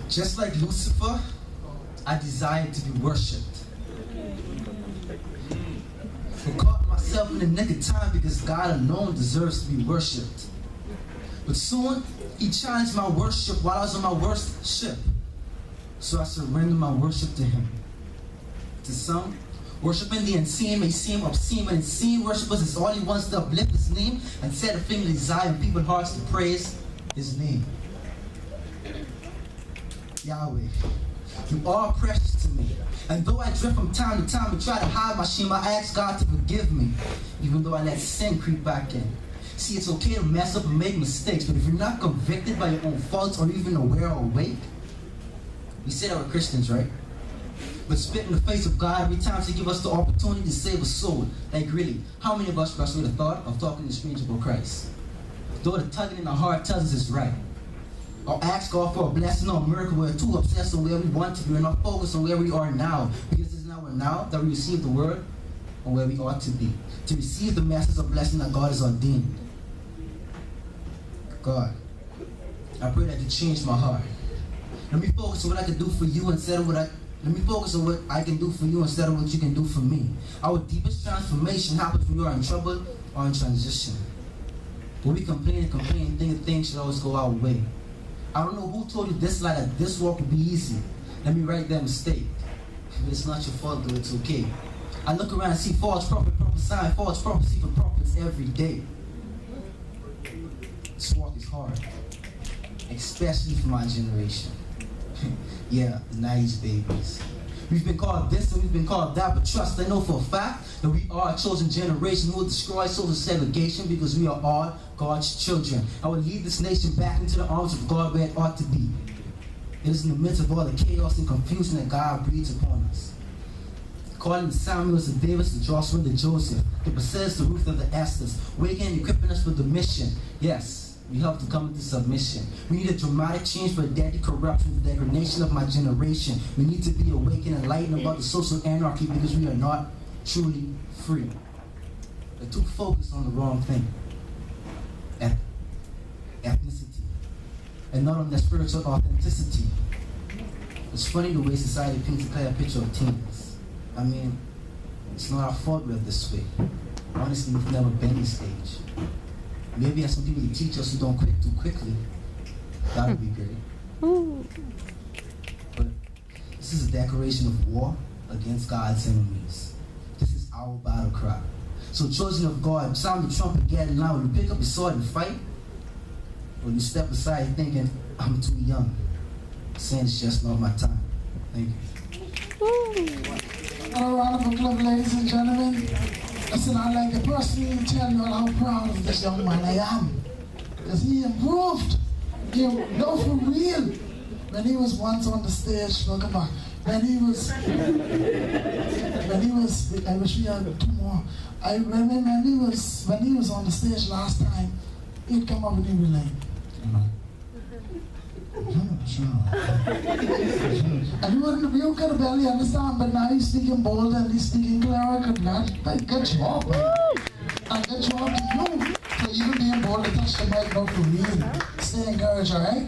Just like Lucifer, I desire to be worshipped. I caught myself in the nick of time because God alone deserves to be worshipped. But soon, He challenged my worship while I was on my worst ship. So I surrendered my worship to Him. To some, worshiping the unseen may seem obscene, but unseen worshipers is all He wants to uplift His name and set a family desire in people's hearts to praise His name. Yahweh, You are precious to me. And though I drift from time to time and try to hide my shame, I ask God to forgive me, even though I let sin creep back in. See, it's okay to mess up and make mistakes, but if you're not convicted by your own faults or even aware or awake, we say that we're Christians, right? But spit in the face of God every time to give us the opportunity to save a soul. Like really, how many of us wrestle with the thought of talking to strangers about Christ? Though the tugging in our heart tells us it's right. Or ask God for a blessing or a miracle. We're too obsessed with where we want to be. We're not focused on where we are now. Because it's not now that we receive the word on where we ought to be. To receive the message of blessing that God has ordained. God, I pray that You change my heart. Let me focus on what I can do for You instead of let me focus on what I can do for You instead of what You can do for me. Our deepest transformation happens when you are in trouble or in transition. When we complain and think things should always go our way. I don't know who told you this lie that this walk would be easy. Let me right that mistake. But it's not your fault though, it's okay. I look around and see false prophet prophesying false prophecy for prophets every day. This walk is hard. Especially for my generation. Yeah, the 90s babies. We've been called this and we've been called that, but trust, I know for a fact that we are a chosen generation who will destroy social segregation because we are all God's children. I will lead this nation back into the arms of God where it ought to be. It is in the midst of all the chaos and confusion that God breathes upon us. Calling the Samuels, the Davids, the Joshua, the Joseph, the Priscillas, the Ruth, and the Esthers, waking and equipping us with the mission. Yes. We have to come into submission. We need a dramatic change for the deadly corruption, the degradation of my generation. We need to be awake and enlightened about the social anarchy because we are not truly free. We're too focused on the wrong thing. Ethnicity. And not on their spiritual authenticity. It's funny the way society paints a clear picture of teens. I mean, it's not our fault we're this way. Honestly, we've never been this stage. Maybe as some people to teach us who don't quit too quickly. That would be great. But this is a declaration of war against God's enemies. This is our battle cry. So children of God, sound the trumpet, get in line. Will you pick up your sword and fight? Or you step aside thinking, I'm too young. Saying it's just not my time. Thank you. A round of applause, ladies and gentlemen. Listen, I'd like to personally tell you all how proud of this young man I am. Because he improved. No, for real. When he was once on the stage, welcome back. When he was, I wish we had two more. When he was on the stage last time, he'd come up and he'd be like, and you could barely understand, but now he's speaking bold and he's speaking clear. Good job, man. And good job to you for even being bold to touch the mic, not for real. Stay encouraged, alright?